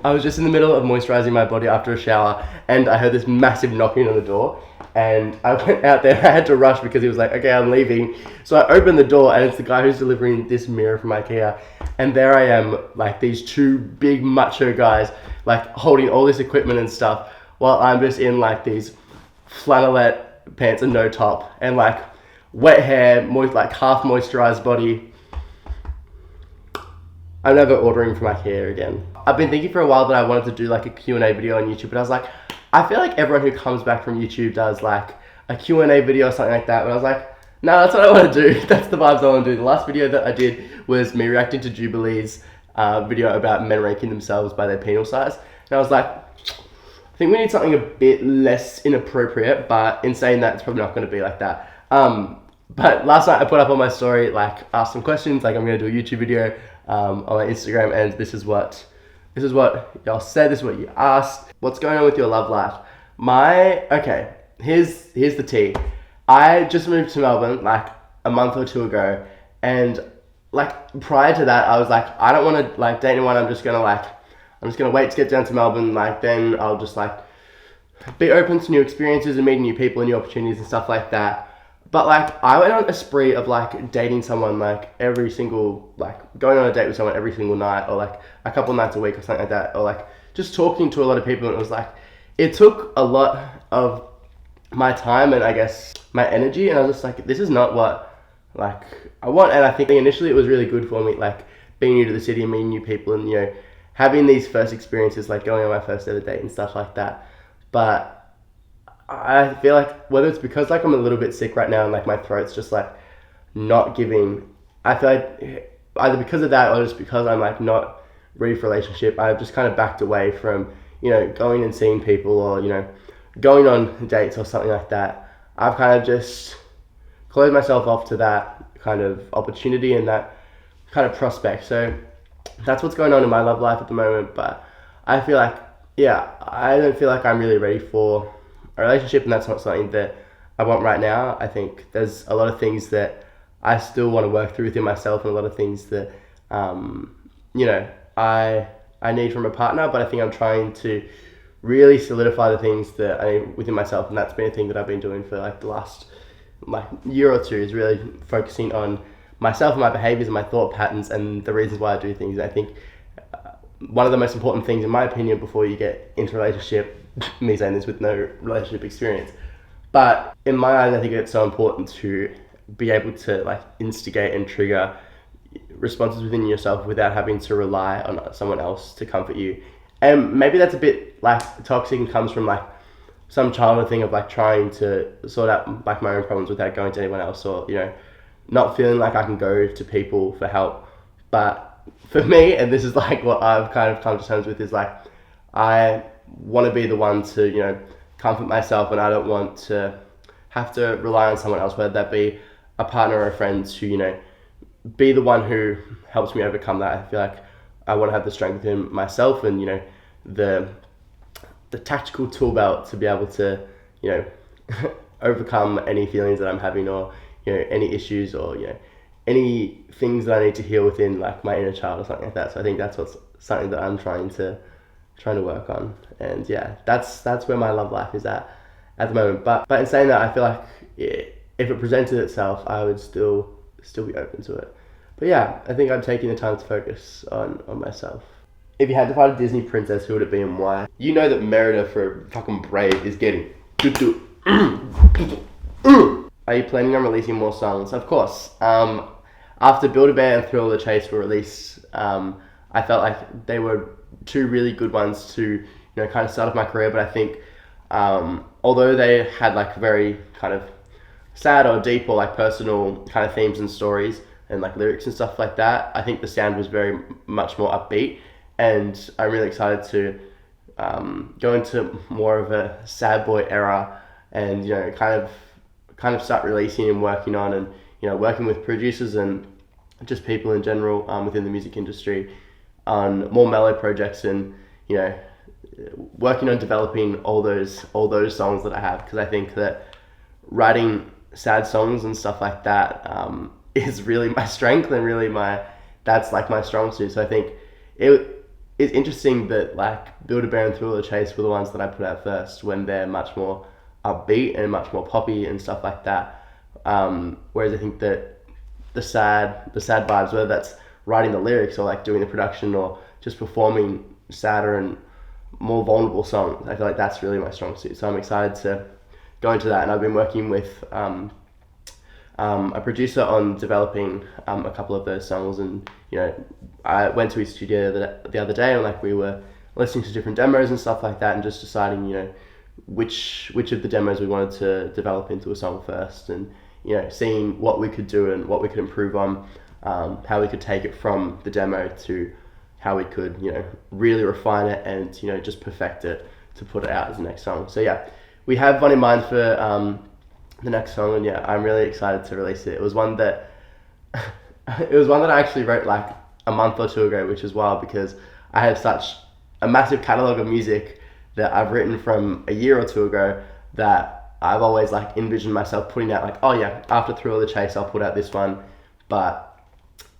I was just in the middle of moisturizing my body after a shower, and I heard this massive knocking on the door, and I went out there. I had to rush because he was like, okay, I'm leaving. So I opened the door, and it's the guy who's delivering this mirror from IKEA, and there I am, like these two big macho guys, like holding all this equipment and stuff, while I'm just in like these flannelette pants and no top, and like wet hair, like half moisturized body. I'm never ordering from IKEA again. I've been thinking for a while that I wanted to do like a Q&A video on YouTube, but I was like, I feel like everyone who comes back from YouTube does like a Q&A video or something like that, but I was like, no, that's what I want to do. That's the vibes I want to do. The last video that I did was me reacting to Jubilee's video about men ranking themselves by their penile size, and I was like, I think we need something a bit less inappropriate, but in saying that, it's probably not going to be like that. But last night I put up on my story, like, asked some questions, like I'm going to do a YouTube video on my Instagram, and this is what y'all said, this is what you asked. What's going on with your love life? Okay, here's the tea. I just moved to Melbourne like a month or two ago, and like prior to that I was like, I don't want to like date anyone. I'm just gonna wait to get down to Melbourne, like then I'll just like be open to new experiences and meeting new people and new opportunities and stuff like that. But like I went on a spree of like dating someone like going on a date with someone every single night, or like a couple nights a week or something like that, or like just talking to a lot of people, and it was like, it took a lot of my time and I guess my energy, and I was just like, this is not what like I want. And I think initially it was really good for me, like being new to the city and meeting new people, and you know, having these first experiences, like going on my first ever date and stuff like that. But I feel like whether it's because like I'm a little bit sick right now and like my throat's just like not giving, I feel like either because of that or just because I'm like not ready for a relationship, I've just kind of backed away from, you know, going and seeing people, or, you know, going on dates or something like that. I've kind of just closed myself off to that kind of opportunity and that kind of prospect. So that's what's going on in my love life at the moment. But I feel like, yeah, I don't feel like I'm really ready for a relationship, and that's not something that I want right now. I think there's a lot of things that I still want to work through within myself, and a lot of things that, you know, I need from a partner, but I think I'm trying to really solidify the things that I need within myself, and that's been a thing that I've been doing for like the last year or two, is really focusing on myself and my behaviors and my thought patterns and the reasons why I do things. I think one of the most important things, in my opinion, before you get into a relationship, me saying this with no relationship experience, but in my eyes, I think it's so important to be able to like instigate and trigger responses within yourself without having to rely on someone else to comfort you. And maybe that's a bit like toxic and comes from like some childhood thing of like trying to sort out like my own problems without going to anyone else, or, you know, not feeling like I can go to people for help. But for me, and this is like what I've kind of come to terms with, is like I want to be the one to, you know, comfort myself, and I don't want to have to rely on someone else, whether that be a partner or a friend, to, you know, be the one who helps me overcome that. I feel like I want to have the strength within myself, and, you know, the tactical tool belt to be able to, you know, overcome any feelings that I'm having, or, you know, any issues, or, you know, any things that I need to heal within like my inner child or something like that. So I think that's something that I'm trying to work on. And yeah, that's where my love life is at the moment. But in saying that, I feel like if it presented itself, I would still be open to it. But yeah, I think I'm taking the time to focus on myself. If you had to find a Disney princess, who would it be and why? You know that Merida for fucking Brave is getting Are you planning on releasing more songs? Of course. After Build-A-Bear and Thrill of the Chase were released, I felt like they were two really good ones to, you know, kind of start off my career. But I think although they had like very kind of sad or deep or like personal kind of themes and stories and like lyrics and stuff like that, I think the sound was very much more upbeat, and I'm really excited to go into more of a sad boy era, and, you know, kind of start releasing and working on, and, you know, working with producers and just people in general within the music industry on more mellow projects, and, you know, working on developing all those songs that I have, because I think that writing sad songs and stuff like that is really my strength, and really that's like my strong suit. So I think it's interesting that like Build a Bear and Thrill of the Chase were the ones that I put out first, when they're much more upbeat and much more poppy and stuff like that. Whereas I think that the sad vibes, whether that's writing the lyrics or like doing the production or just performing sadder and more vulnerable songs, I feel like that's really my strong suit. So I'm excited to go into that, and I've been working with a producer on developing a couple of those songs. And I went to his studio the other day, and like we were listening to different demos and stuff like that, and just deciding which of the demos we wanted to develop into a song first, and seeing what we could do and what we could improve on, how we could take it from the demo to how we could really refine it and just perfect it to put it out as the next song. So yeah, we have one in mind for the next song, and yeah, I'm really excited to release it. It was one that I actually wrote like a month or two ago, which is wild because I have such a massive catalogue of music that I've written from a year or two ago that I've always like envisioned myself putting out, like, oh yeah, after Thrill of the Chase I'll put out this one. But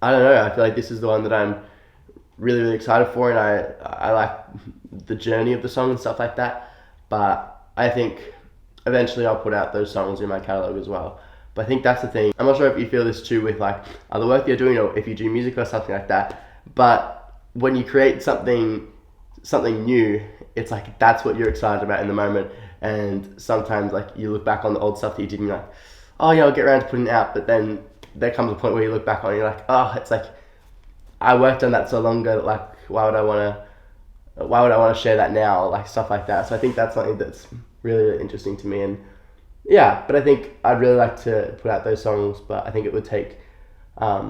I don't know, I feel like this is the one that I'm really, really excited for, and I like the journey of the song and stuff like that. But I think eventually I'll put out those songs in my catalogue as well. But I think that's the thing. I'm not sure if you feel this too with like other work you're doing, or if you do music or something like that. But when you create something new, it's like that's what you're excited about in the moment. And sometimes like you look back on the old stuff that you did and you're like, oh yeah, I'll get around to putting it out. But then there comes a point where you look back on it and you're like, oh, it's like I worked on that so long ago that like why would I want to share that now, like stuff like that. So I think that's something that's really, really interesting to me. And yeah, but I think I'd really like to put out those songs, but I think it would take a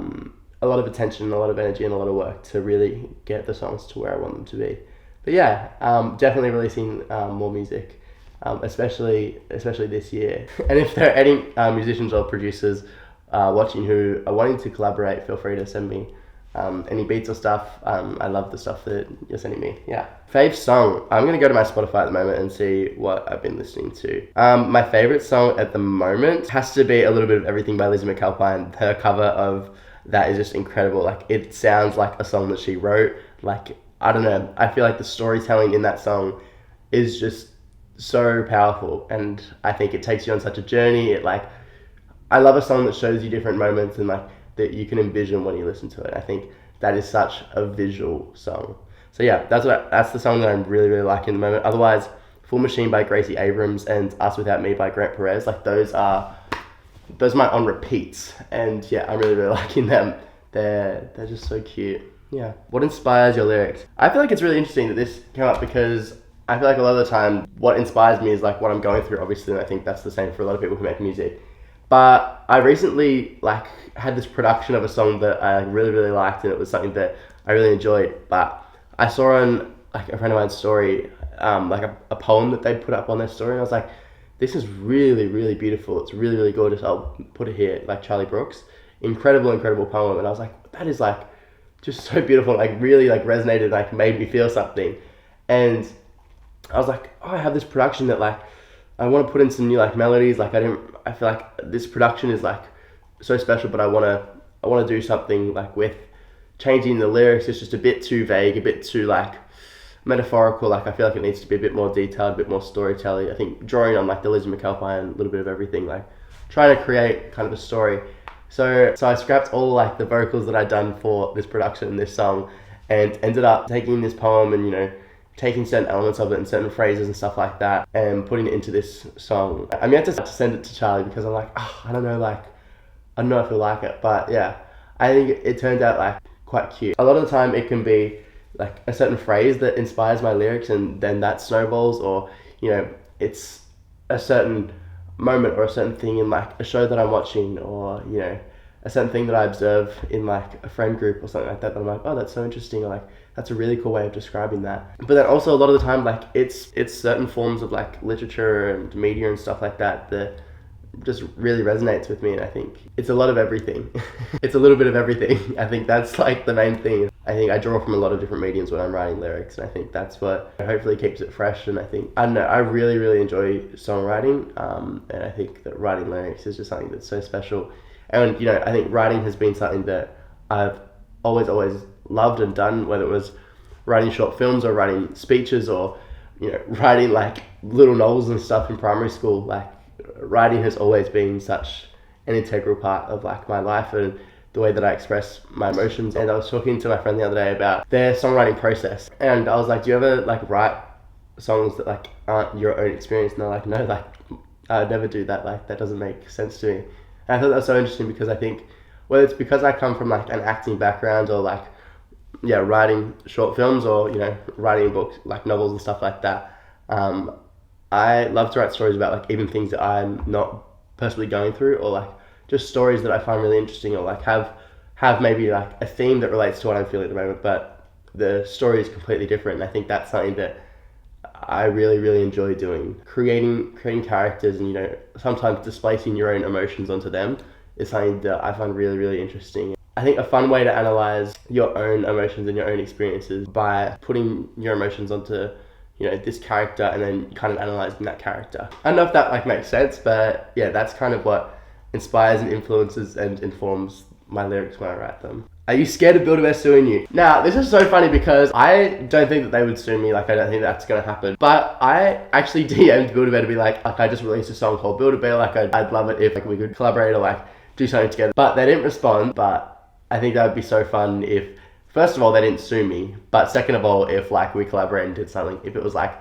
lot of attention, a lot of energy, and a lot of work to really get the songs to where I want them to be. But yeah, definitely releasing more music, especially this year. And if there are any musicians or producers watching who are wanting to collaborate, feel free to send me any beats or stuff. I love the stuff that you're sending me. Yeah. Fave song. I'm going to go to my Spotify at the moment and see what I've been listening to. My favorite song at the moment has to be A Little Bit of Everything by Lizzie McAlpine. Her cover of that is just incredible. Like, it sounds like a song that she wrote. Like, I don't know. I feel like the storytelling in that song is just so powerful, and I think it takes you on such a journey. I love a song that shows you different moments and like that you can envision when you listen to it. I think that is such a visual song. So yeah, that's the song that I'm really, really liking at the moment. Otherwise, Full Machine by Gracie Abrams and Us Without Me by Grant Perez, like those are my on repeats. And yeah, I'm really, really liking them. They're just so cute. Yeah. What inspires your lyrics? I feel like it's really interesting that this came up because I feel like a lot of the time what inspires me is like what I'm going through, obviously, and I think that's the same for a lot of people who make music. But I recently like had this production of a song that I really, really liked, and it was something that I really enjoyed. But I saw on like a friend of mine's story, like a poem that they'd put up on their story, and I was like, this is really, really beautiful. It's really, really gorgeous. I'll put it here, like Charlie Brooks. Incredible, incredible poem. And I was like, that is like just so beautiful, like really like resonated, like made me feel something. And I was like, oh, I have this production that like I want to put in some new like melodies. Like I feel like this production is like so special, but I want to do something like with changing the lyrics. It's just a bit too vague, a bit too like metaphorical. Like I feel like it needs to be a bit more detailed, a bit more storytelling. I think drawing on like the Lizzie McAlpine, a little bit of everything, like trying to create kind of a story. So I scrapped all like the vocals that I'd done for this production, this song, and ended up taking this poem and taking certain elements of it and certain phrases and stuff like that and putting it into this song. I'm yet to send it to Charlie because I'm like, I don't know if he'll like it, but yeah, I think it turned out like quite cute. A lot of the time it can be like a certain phrase that inspires my lyrics, and then that snowballs, or it's a certain moment or a certain thing in like a show that I'm watching, or a certain thing that I observe in like a friend group or something like that I'm like, oh, that's so interesting, or like that's a really cool way of describing that. But then also a lot of the time like it's certain forms of like literature and media and stuff like that that just really resonates with me, and I think it's a lot of everything. It's a little bit of everything. I think that's like the main thing. I think I draw from a lot of different mediums when I'm writing lyrics, and I think that's what hopefully keeps it fresh. And I think, I don't know, I really, really enjoy songwriting, and I think that writing lyrics is just something that's so special. And I think writing has been something that I've always loved and done, whether it was writing short films or writing speeches or, you know, writing like little novels and stuff in primary school. Like writing has always been such an integral part of like my life and the way that I express my emotions. And I was talking to my friend the other day about their songwriting process, and I was like, do you ever like write songs that like aren't your own experience? And they're like, no, like I'd never do that, like that doesn't make sense to me. And I thought that was so interesting because I think whether it's because I come from like an acting background or like writing short films or, you know, writing books like novels and stuff like that, I love to write stories about like even things that I'm not personally going through, or like just stories that I find really interesting, or like have maybe like a theme that relates to what I'm feeling at the moment, but the story is completely different. And I think that's something that I really enjoy doing. Creating characters and, you know, sometimes displacing your own emotions onto them is something that I find really interesting. I think a fun way to analyze your own emotions and your own experiences by putting your emotions onto, you know, this character and then kind of analyzing that character. I don't know if that like makes sense, but yeah, that's kind of what inspires and influences and informs my lyrics when I write them. Are you scared of Build-A-Bear suing you? Now, this is so funny because I don't think that they would sue me. Like, I don't think that's gonna happen. But I actually DM'd Build-A-Bear to be like I just released a song called Build-A-Bear. Like, I'd love it if like we could collaborate or like do something together. But they didn't respond. But I think that would be so fun if, first of all, they didn't sue me. But second of all, if like we collaborated and did something, if it was like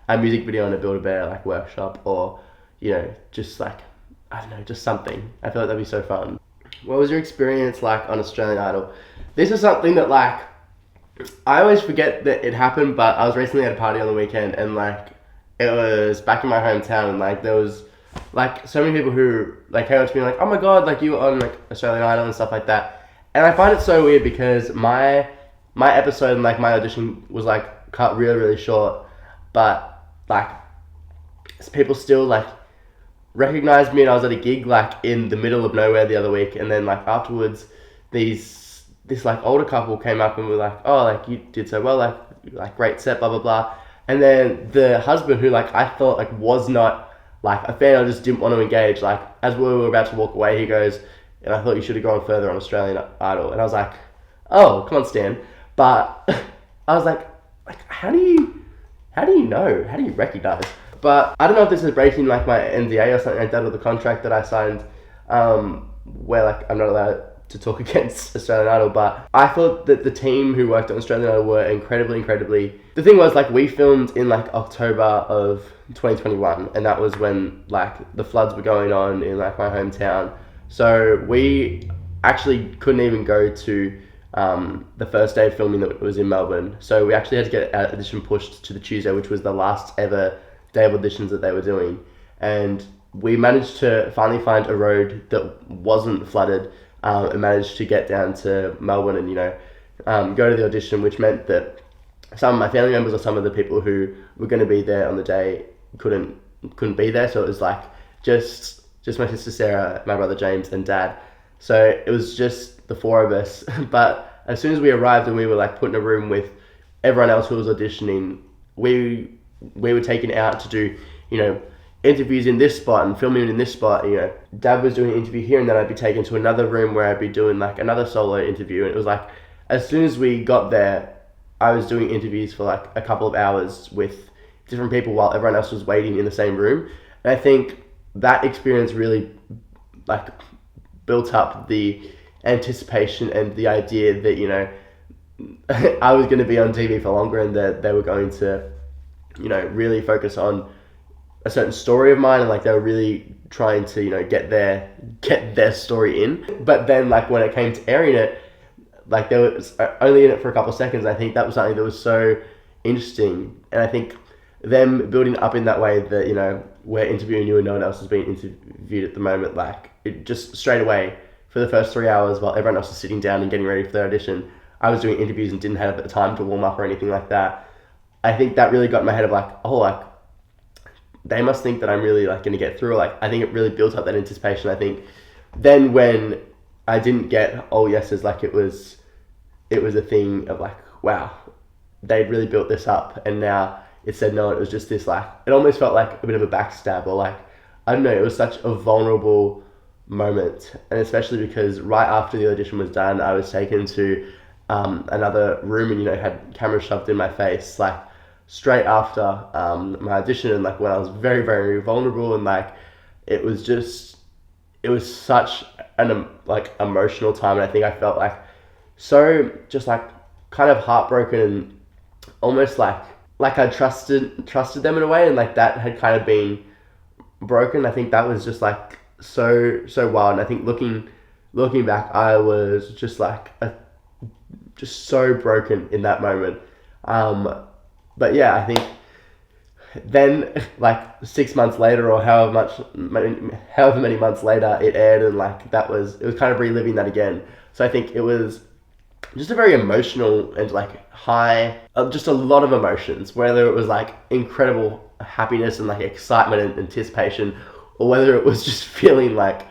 a music video and a Build-A-Bear like workshop, or, you know, just like, I don't know, just something. I feel like that'd be so fun. What was your experience like on Australian Idol? This is something that like, I always forget that it happened, but I was recently at a party on the weekend and like, it was back in my hometown and like there was like so many people who like came up to me like, oh my god, like you were on like Australian Idol and stuff like that. And I find it so weird because my episode and like my audition was like cut really short, but like people still like recognized me, and I was at a gig like in the middle of nowhere the other week, and then like afterwards this like older couple came up and were like, oh, like you did so well, like great set, blah blah blah. And then the husband, who like I thought like was not like a fan, I just didn't want to engage, like as we were about to walk away, he goes, and I thought you should have gone further on Australian Idol. And I was like, oh, come on Stan. But I was like how do you know, how do you recognize? But I don't know if this is breaking like my NDA or something like that, or the contract that I signed, where like I'm not allowed to talk against Australian Idol. But I thought that the team who worked on Australian Idol were incredibly. The thing was like we filmed in like October of 2021, and that was when like the floods were going on in like my hometown. So we actually couldn't even go to the first day of filming that was in Melbourne. So we actually had to get our audition pushed to the Tuesday, which was the last ever day of auditions that they were doing. And we managed to finally find a road that wasn't flooded, and managed to get down to Melbourne and, you know, go to the audition, which meant that some of my family members or some of the people who were going to be there on the day couldn't be there. So it was like just my sister Sarah, my brother James, and Dad. So it was just the four of us. But as soon as we arrived and we were like put in a room with everyone else who was auditioning, we were taken out to do, you know, interviews in this spot and filming in this spot. You know, Dad was doing an interview here, and then I'd be taken to another room where I'd be doing like another solo interview. And it was like, as soon as we got there, I was doing interviews for like a couple of hours with different people while everyone else was waiting in the same room. And I think that experience really like built up the anticipation and the idea that, you know, I was going to be on TV for longer, and that they were going to, you know, really focus on a certain story of mine, and like they were really trying to, you know, get their story in. But then like when it came to airing it, like they were only in it for a couple of seconds. I think that was something that was so interesting, and I think them building up in that way that, you know, we're interviewing you and no one else is being interviewed at the moment, like it just straight away for the first 3 hours while everyone else was sitting down and getting ready for their audition, I was doing interviews and didn't have the time to warm up or anything like that. I think that really got in my head of like, oh, like they must think that I'm really like going to get through. Like I think it really built up that anticipation. I think then when I didn't get all yeses, like it was a thing of like, wow, they'd really built this up, and now it said no. It was just this like, it almost felt like a bit of a backstab, or like, I don't know, it was such a vulnerable moment. And especially because right after the audition was done, I was taken to another room and, you know, had cameras shoved in my face, like straight after my audition, and like when I was very, very vulnerable, and like it was such an like emotional time, and I think I felt like so just like kind of heartbroken, and almost like I trusted them in a way, and like that had kind of been broken. I think that was just like so wild, and I think looking back, I was just like just so broken in that moment. But yeah, I think then like 6 months later, or however many months later, it aired, and like it was kind of reliving that again. So I think it was just a very emotional and like high, just a lot of emotions, whether it was like incredible happiness and like excitement and anticipation, or whether it was just feeling like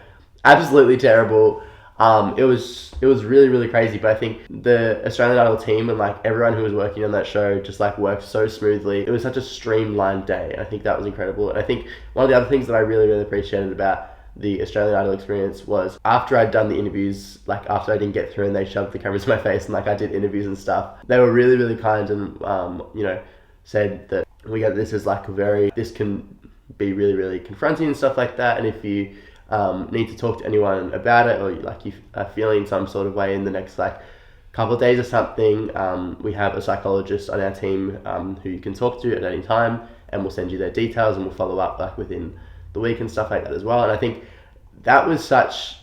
absolutely terrible. It was really, really crazy, but I think the Australian Idol team and like everyone who was working on that show just like worked so smoothly. It was such a streamlined day, and I think that was incredible. And I think one of the other things that I really, really appreciated about the Australian Idol experience was after I'd done the interviews, like after I didn't get through and they shoved the cameras in my face and like I did interviews and stuff, they were really, really kind, and you know, said that this can be really, really confronting and stuff like that, and if you need to talk to anyone about it, or like you are feeling some sort of way in the next like couple of days or something, we have a psychologist on our team who you can talk to at any time, and we'll send you their details, and we'll follow up like within the week and stuff like that as well. And I think that was such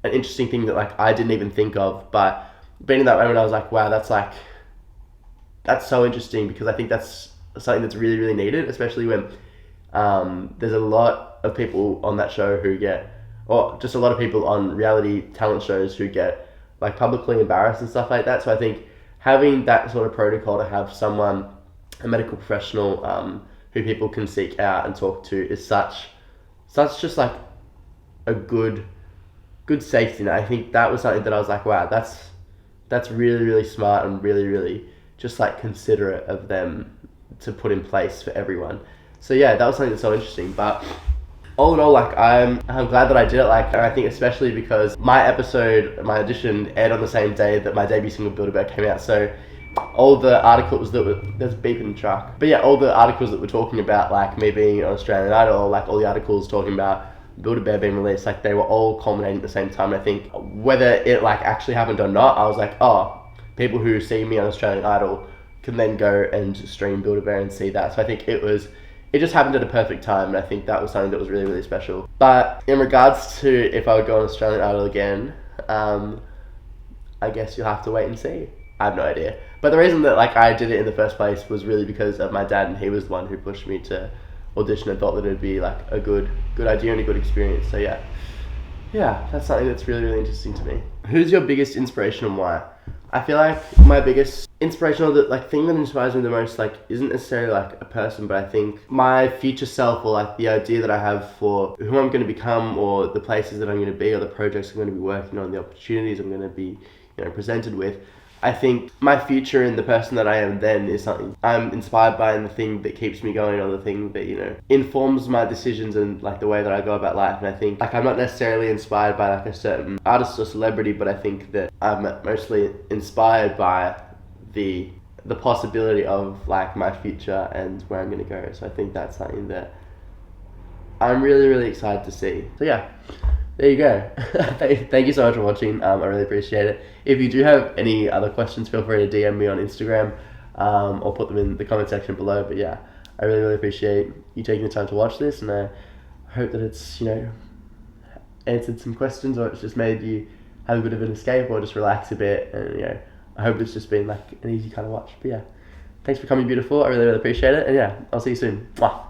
an interesting thing that like I didn't even think of, but being in that moment, I was like, wow, that's so interesting, because I think that's something that's really, really needed, especially when there's a lot of people on that show or just a lot of people on reality talent shows who get like publicly embarrassed and stuff like that. So I think having that sort of protocol to have someone, a medical professional, who people can seek out and talk to, is such just like a good safety net. I think that was something that I was like, wow, that's really, really smart, and really, really just like considerate of them to put in place for everyone. So yeah, that was something that's so interesting. But all in all, like I'm glad that I did it. Like, and I think especially because my audition aired on the same day that my debut single Build-A-Bear came out. So all the articles there's a beep in the truck. But yeah, all the articles that were talking about like me being on Australian Idol, like all the articles talking about Build-A-Bear being released, like they were all culminating at the same time. And I think whether it like actually happened or not, I was like, oh, people who see me on Australian Idol can then go and stream Build-A-Bear and see that. So I think it just happened at a perfect time, and I think that was something that was really, really special. But in regards to if I would go on Australian Idol again, I guess you'll have to wait and see. I have no idea. But the reason that like I did it in the first place was really because of my dad, and he was the one who pushed me to audition and thought that it would be like a good idea and a good experience. So yeah, that's something that's really, really interesting to me. Who's your biggest inspiration and why? I feel like my biggest inspirational thing that inspires me the most like isn't necessarily like a person, but I think my future self, or like the idea that I have for who I'm going to become, or the places that I'm going to be, or the projects I'm going to be working on, the opportunities I'm going to be, you know, presented with. I think my future and the person that I am then is something I'm inspired by, and the thing that keeps me going, or the thing that, you know, informs my decisions and like the way that I go about life. And I think like I'm not necessarily inspired by like a certain artist or celebrity, but I think that I'm mostly inspired by the possibility of like my future and where I'm going to go. So I think that's something that I'm really, really excited to see. So yeah, there you go. Thank you so much for watching. I really appreciate it. If you do have any other questions, feel free to DM me on Instagram, or put them in the comment section below. But yeah, I really, really appreciate you taking the time to watch this, and I hope that it's, you know, answered some questions, or it's just made you have a bit of an escape, or just relax a bit. And, you know, I hope it's just been like an easy kind of watch. But yeah, thanks for coming, beautiful. I really, really appreciate it. And yeah, I'll see you soon. Mwah.